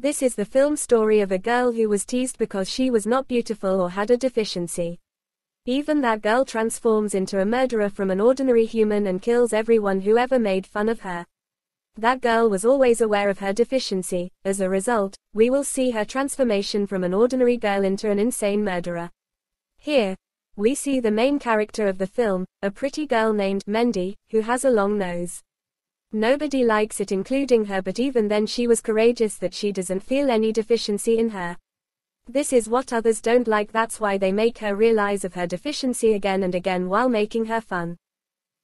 This is the film story of a girl who was teased because she was not beautiful or had a deficiency. Even that girl transforms into a murderer from an ordinary human and kills everyone who ever made fun of her. That girl was always aware of her deficiency. As a result, we will see her transformation from an ordinary girl into an insane murderer. Here, we see the main character of the film, a pretty girl named Mendy, who has a long nose. Nobody likes it including her, but even then she was courageous that she doesn't feel any deficiency in her. This is what others don't like, that's why they make her realize of her deficiency again and again while making her fun.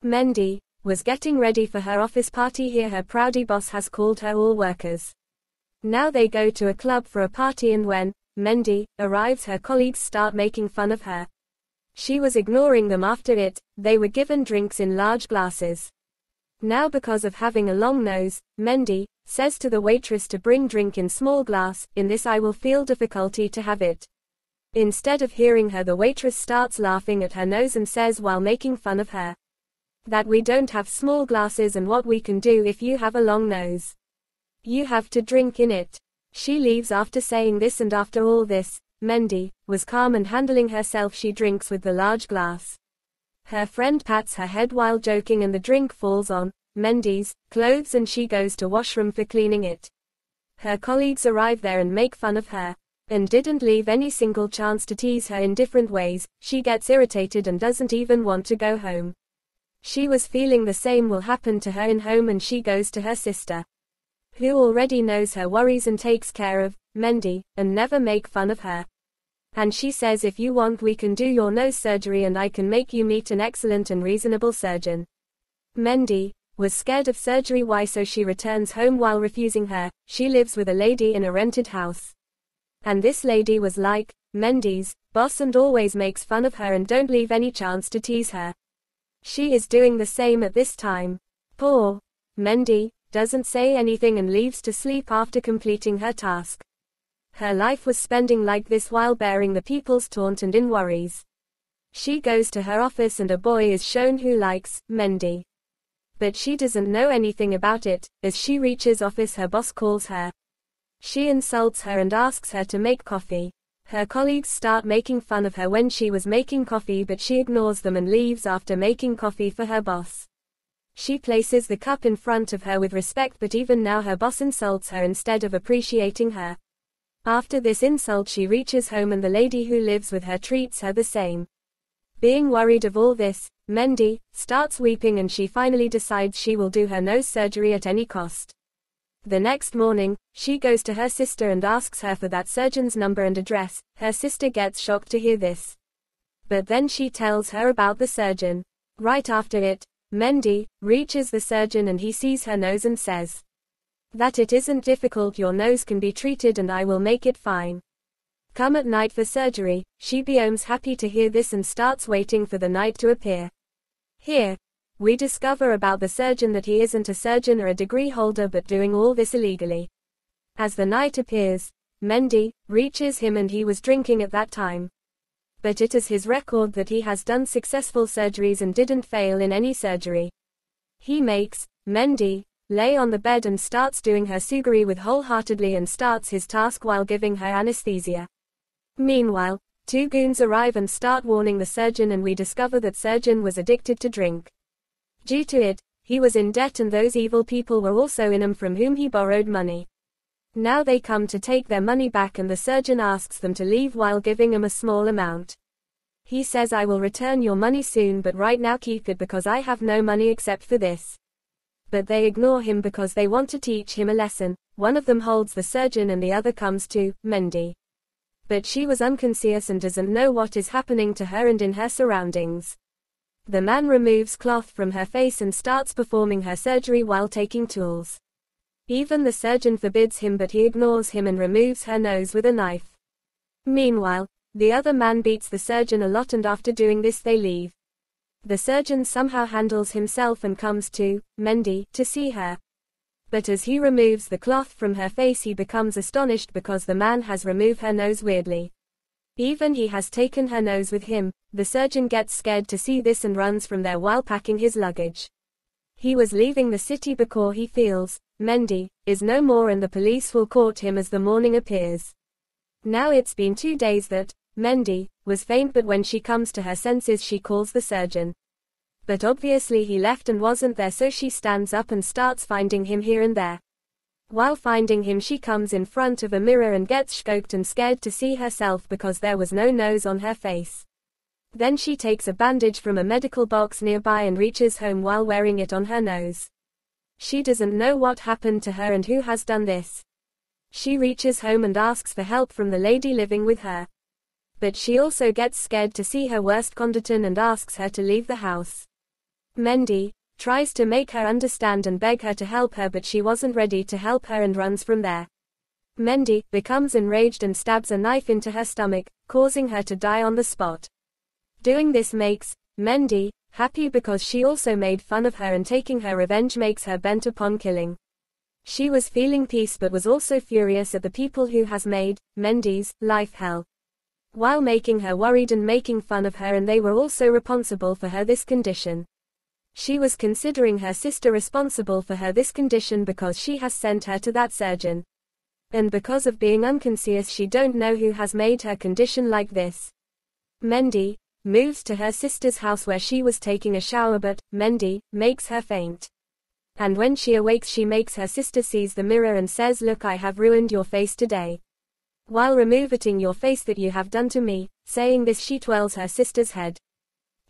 Mendy was getting ready for her office party. Here her proudy boss has called her all workers. Now they go to a club for a party, and when Mendy arrives her colleagues start making fun of her. She was ignoring them. After it, they were given drinks in large glasses. Now because of having a long nose, Mendy says to the waitress to bring drink in small glass. In this I will feel difficulty to have it. Instead of hearing her, the waitress starts laughing at her nose and says while making fun of her that we don't have small glasses and what we can do if you have a long nose. You have to drink in it. She leaves after saying this, and after all this, Mendy was calm and handling herself. She drinks with the large glass. Her friend pats her head while joking and the drink falls on Mendy's clothes and she goes to washroom for cleaning it. Her colleagues arrive there and make fun of her, and didn't leave any single chance to tease her in different ways. She gets irritated and doesn't even want to go home. She was feeling the same will happen to her in home, and she goes to her sister, who already knows her worries and takes care of Mendy, and never make fun of her. And she says, if you want we can do your nose surgery and I can make you meet an excellent and reasonable surgeon. Mendy was scared of surgery. Why? So she returns home while refusing her. She lives with a lady in a rented house. And this lady was like Mendy's boss and always makes fun of her and don't leave any chance to tease her. She is doing the same at this time. Poor Mendy doesn't say anything and leaves to sleep after completing her task. Her life was spending like this while bearing the people's taunt and in worries. She goes to her office and a boy is shown who likes Mendy. But she doesn't know anything about it. As she reaches office, her boss calls her. She insults her and asks her to make coffee. Her colleagues start making fun of her when she was making coffee, but she ignores them and leaves after making coffee for her boss. She places the cup in front of her with respect, but even now her boss insults her instead of appreciating her. After this insult she reaches home and the lady who lives with her treats her the same. Being worried of all this, Mendy starts weeping and she finally decides she will do her nose surgery at any cost. The next morning, she goes to her sister and asks her for that surgeon's number and address. Her sister gets shocked to hear this. But then she tells her about the surgeon. Right after it, Mendy reaches the surgeon and he sees her nose and says that it isn't difficult, your nose can be treated and I will make it fine. Come at night for surgery. She becomes happy to hear this and starts waiting for the night to appear. Here, we discover about the surgeon that he isn't a surgeon or a degree holder but doing all this illegally. As the night appears, Mendy reaches him and he was drinking at that time. But it is his record that he has done successful surgeries and didn't fail in any surgery. He makes Mendy lay on the bed and starts doing her surgery with wholeheartedly and starts his task while giving her anesthesia. Meanwhile, two goons arrive and start warning the surgeon, and we discover that surgeon was addicted to drink. Due to it, he was in debt and those evil people were also in him from whom he borrowed money. Now they come to take their money back and the surgeon asks them to leave while giving him a small amount. He says, I will return your money soon, but right now keep it because I have no money except for this. But they ignore him because they want to teach him a lesson. One of them holds the surgeon and the other comes to Mendy. But she was unconscious and doesn't know what is happening to her and in her surroundings. The man removes cloth from her face and starts performing her surgery while taking tools. Even the surgeon forbids him, but he ignores him and removes her nose with a knife. Meanwhile, the other man beats the surgeon a lot and after doing this they leave. The surgeon somehow handles himself and comes to Mendy to see her. But as he removes the cloth from her face he becomes astonished because the man has removed her nose weirdly. Even he has taken her nose with him. The surgeon gets scared to see this and runs from there while packing his luggage. He was leaving the city because he feels, Mendy, is no more and the police will court him as the morning appears. Now it's been 2 days that, Mendy, was faint but when she comes to her senses she calls the surgeon. But obviously he left and wasn't there so she stands up and starts finding him here and there. While finding him she comes in front of a mirror and gets shocked and scared to see herself because there was no nose on her face. Then she takes a bandage from a medical box nearby and reaches home while wearing it on her nose. She doesn't know what happened to her and who has done this. She reaches home and asks for help from the lady living with her. But she also gets scared to see her worst condition and asks her to leave the house. Mendy tries to make her understand and beg her to help her but she wasn't ready to help her and runs from there. Mendy becomes enraged and stabs a knife into her stomach, causing her to die on the spot. Doing this makes Mendy happy because she also made fun of her and taking her revenge makes her bent upon killing. She was feeling peace but was also furious at the people who has made Mendy's life hell. While making her worried and making fun of her and they were also responsible for her this condition. She was considering her sister responsible for her this condition because she has sent her to that surgeon. And because of being unconscious she don't know who has made her condition like this. Mendy moves to her sister's house where she was taking a shower but Mendy makes her faint. And when she awakes she makes her sister sees the mirror and says look I have ruined your face today. While removing your face that you have done to me, saying this she twirls her sister's head.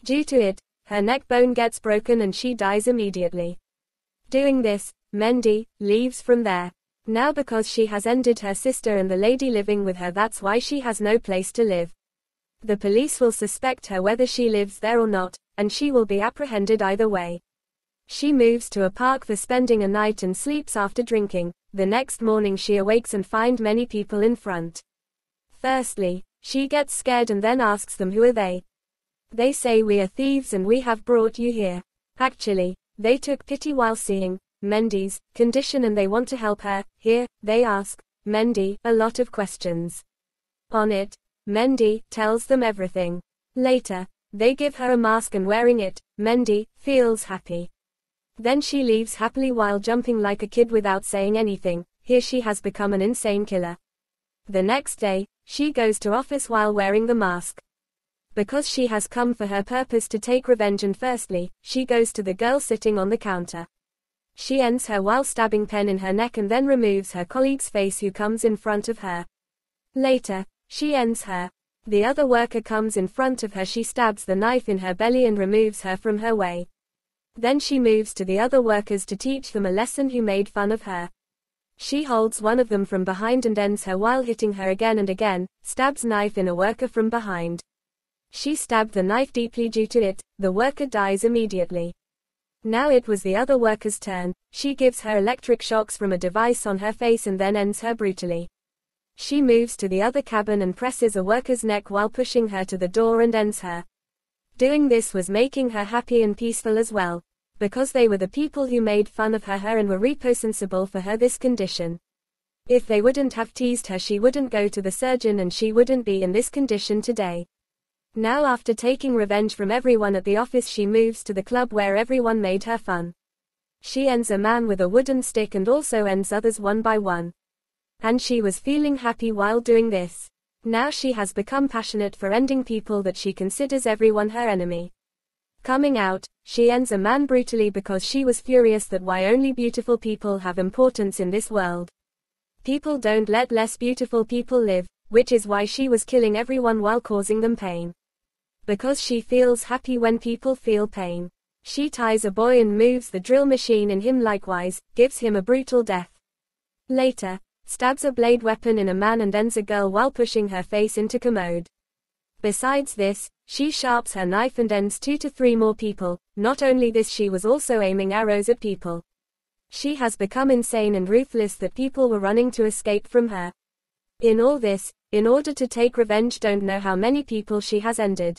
Due to it, her neck bone gets broken and she dies immediately. Doing this, Mendy leaves from there. Now because she has ended her sister and the lady living with her that's why she has no place to live. The police will suspect her whether she lives there or not, and she will be apprehended either way. She moves to a park for spending a night and sleeps after drinking. The next morning she awakes and finds many people in front. Firstly, she gets scared and then asks them who are they. They say we are thieves and we have brought you here. Actually, they took pity while seeing Mendy's condition and they want to help her. Here, they ask Mendy a lot of questions. On it, Mendy tells them everything. Later, they give her a mask and wearing it, Mendy feels happy. Then she leaves happily while jumping like a kid without saying anything. Here she has become an insane killer. The next day, she goes to office while wearing the mask. Because she has come for her purpose to take revenge and firstly, she goes to the girl sitting on the counter. She ends her while stabbing pen in her neck and then removes her colleague's face who comes in front of her. Later, she ends her. The other worker comes in front of her she stabs the knife in her belly and removes her from her way. Then she moves to the other workers to teach them a lesson who made fun of her. She holds one of them from behind and ends her while hitting her again and again, stabs knife in a worker from behind. She stabbed the knife deeply due to it, the worker dies immediately. Now it was the other worker's turn, she gives her electric shocks from a device on her face and then ends her brutally. She moves to the other cabin and presses a worker's neck while pushing her to the door and ends her. Doing this was making her happy and peaceful as well. Because they were the people who made fun of her and were responsible for her this condition. If they wouldn't have teased her she wouldn't go to the surgeon and she wouldn't be in this condition today. Now after taking revenge from everyone at the office she moves to the club where everyone made her fun. She ends a man with a wooden stick and also ends others one by one. And she was feeling happy while doing this. Now she has become passionate for ending people that she considers everyone her enemy. Coming out, she ends a man brutally because she was furious that why only beautiful people have importance in this world. People don't let less beautiful people live, which is why she was killing everyone while causing them pain. Because she feels happy when people feel pain. She ties a boy and moves the drill machine in him likewise, gives him a brutal death. Later, stabs a blade weapon in a man and ends a girl while pushing her face into commode. Besides this, she sharps her knife and ends 2 to 3 more people. Not only this she was also aiming arrows at people. She has become insane and ruthless that people were running to escape from her. In all this, in order to take revenge don't know how many people she has ended.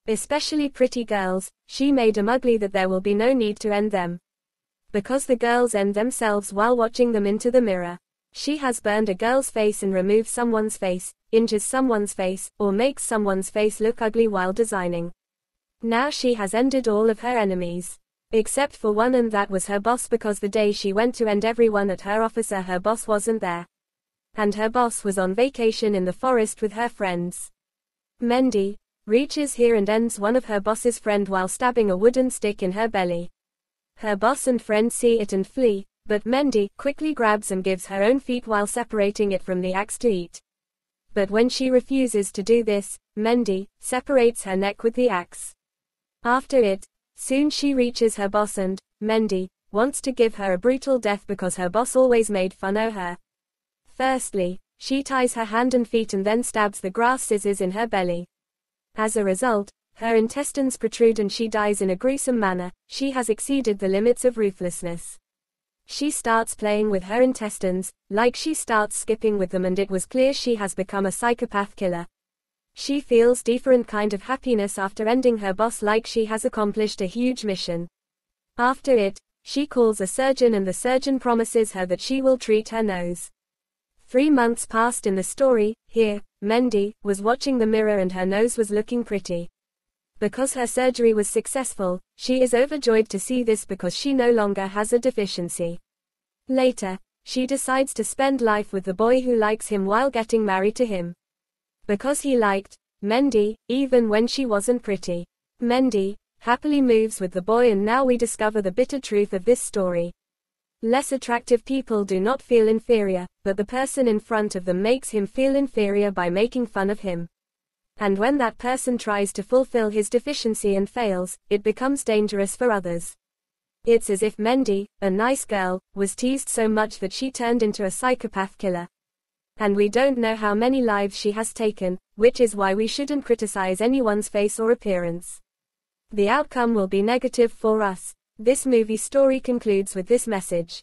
Especially pretty girls, she made them ugly that there will be no need to end them. Because the girls end themselves while watching them into the mirror. She has burned a girl's face and removed someone's face, injures someone's face, or makes someone's face look ugly while designing. Now she has ended all of her enemies. Except for one, and that was her boss, because the day she went to end everyone at her office, her boss wasn't there. And her boss was on vacation in the forest with her friends. Mendy reaches here and ends one of her boss's friend while stabbing a wooden stick in her belly. Her boss and friend see it and flee, but Mendy quickly grabs and gives her own feet while separating it from the axe to eat. But when she refuses to do this, Mendy separates her neck with the axe. After it, soon she reaches her boss, and Mendy wants to give her a brutal death because her boss always made fun of her. Firstly, she ties her hand and feet and then stabs the grass scissors in her belly. As a result, her intestines protrude and she dies in a gruesome manner. She has exceeded the limits of ruthlessness. She starts playing with her intestines, like she starts skipping with them, and it was clear she has become a psychopath killer. She feels different kind of happiness after ending her boss, like she has accomplished a huge mission. After it, she calls a surgeon and the surgeon promises her that she will treat her nose. 3 months passed in the story. Here, Mendy was watching the mirror and her nose was looking pretty. Because her surgery was successful, she is overjoyed to see this because she no longer has a deficiency. Later, she decides to spend life with the boy who likes him while getting married to him. Because he liked Mendy, even when she wasn't pretty. Mendy happily moves with the boy, and now we discover the bitter truth of this story. Less attractive people do not feel inferior, but the person in front of them makes him feel inferior by making fun of him. And when that person tries to fulfill his deficiency and fails, it becomes dangerous for others. It's as if Mendy, a nice girl, was teased so much that she turned into a psychopath killer. And we don't know how many lives she has taken, which is why we shouldn't criticize anyone's face or appearance. The outcome will be negative for us. This movie story concludes with this message.